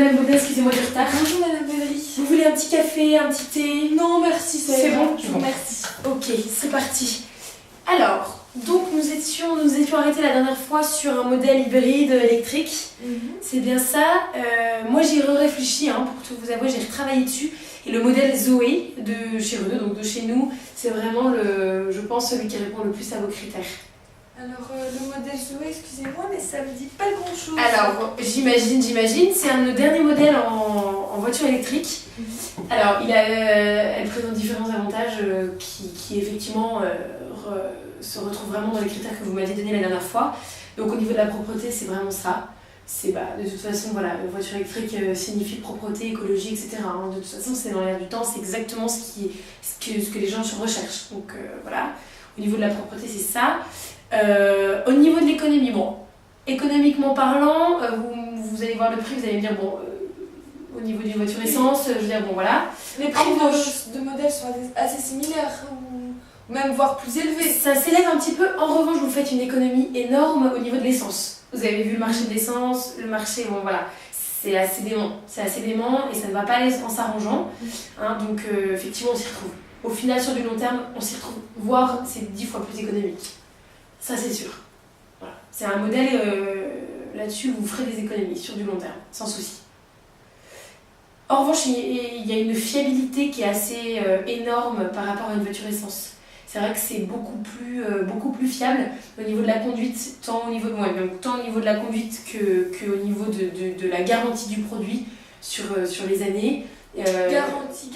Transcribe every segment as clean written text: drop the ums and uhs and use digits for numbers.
Madame Baudin, excusez-moi du retard. Bonjour Madame Bellery. Vous voulez un petit café, un petit thé? Non, merci, C'est bon? Je vous remercie. Ok, c'est parti. Alors, donc nous étions arrêtés la dernière fois sur un modèle hybride électrique. C'est bien ça. Moi j'ai réfléchi, pour tout vous avouer, j'ai retravaillé dessus. Et le modèle Zoé de chez Renault, donc de chez nous, c'est vraiment je pense, celui qui répond le plus à vos critères. Alors, le modèle Zoé, excusez-moi, mais ça me dit pas grand-chose. Alors, j'imagine, c'est un de nos derniers modèles en voiture électrique. Alors, elle présente différents avantages qui effectivement se retrouvent vraiment dans les critères que vous m'aviez donnés la dernière fois. Donc, au niveau de la propreté, c'est vraiment ça. De toute façon, voilà, une voiture électrique signifie propreté, écologie, etc. De toute façon, c'est dans l'air du temps, c'est exactement ce que les gens recherchent. Donc, voilà, au niveau de la propreté, c'est ça. Au niveau de l'économie, bon, économiquement parlant, vous allez voir le prix, vous allez me dire, bon, au niveau d'une voiture essence, je veux dire, bon, voilà. Les prix de modèles sont assez similaires, ou même voire plus élevés. Ça s'élève un petit peu, en revanche, vous faites une économie énorme au niveau de l'essence. Vous avez vu le marché de l'essence, le marché, bon, voilà, c'est assez dément et ça ne va pas aller en s'arrangeant. Donc, effectivement, on s'y retrouve. Au final, sur du long terme, on s'y retrouve, voire c'est 10 fois plus économique. Ça, c'est sûr. Voilà. C'est un modèle, là-dessus, où vous ferez des économies sur du long terme, sans souci. En revanche, il y a une fiabilité qui est assez énorme par rapport à une voiture essence. C'est vrai que c'est beaucoup plus fiable au niveau de la conduite, tant au niveau de la conduite qu'au niveau de la garantie du produit sur les années. Garantie,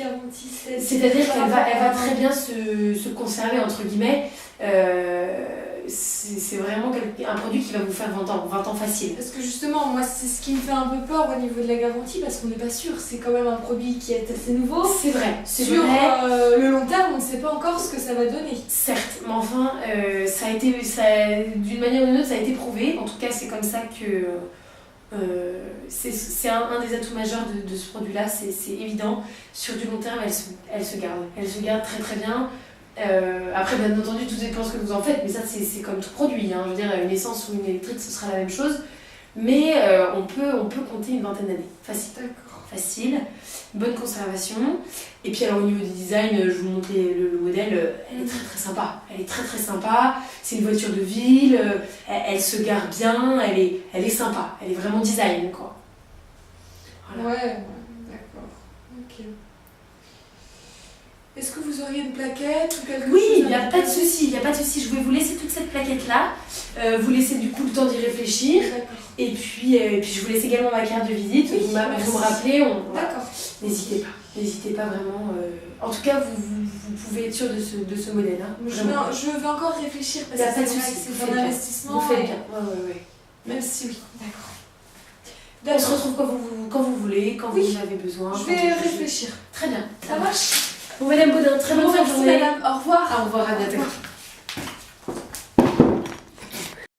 c'est-à-dire qu'elle va très bien se conserver, entre guillemets. C'est vraiment un produit qui va vous faire 20 ans facile. Parce que justement, moi, c'est ce qui me fait un peu peur au niveau de la garantie, parce qu'on n'est pas sûr. C'est quand même un produit qui est assez nouveau. C'est vrai. Sur le long terme, on ne sait pas encore ce que ça va donner. Certes, mais enfin, d'une manière ou d'une autre, ça a été prouvé. En tout cas, c'est comme ça que... c'est un des atouts majeurs de ce produit-là, c'est évident. Sur du long terme, elle se garde. Elle se garde très très bien. Après, bien entendu, tout dépend ce que vous en faites, mais ça, c'est comme tout produit. Je veux dire, une essence ou une électrique, ce sera la même chose. Mais on peut compter une vingtaine d'années. Facile. D'accord. Facile. Bonne conservation. Et puis, alors, au niveau du design, je vous montre le modèle. Elle est très très sympa. Elle est très très sympa. C'est une voiture de ville. Elle se gare bien. Elle est sympa. Elle est vraiment design, quoi. Voilà. Ouais, d'accord. Ok. Est-ce que vous auriez une plaquette ou quelque chose? Oui, il n'y a pas de souci, Je vais vous laisser toute cette plaquette-là. Vous laissez du coup le temps d'y réfléchir. Et puis je vous laisse également ma carte de visite. Oui, vous me rappelez. D'accord. N'hésitez pas vraiment. En tout cas, vous pouvez être sûr de ce modèle. Je vais encore réfléchir parce que c'est un investissement. Vous faites bien. Ouais. Même si oui. D'accord. On se retrouve quand vous voulez, quand vous en avez besoin. Je vais réfléchir. Très bien. Ça marche. Bon, Madame Baudin, très bonne fin de journée. Madame. Au revoir. Au revoir, à bientôt.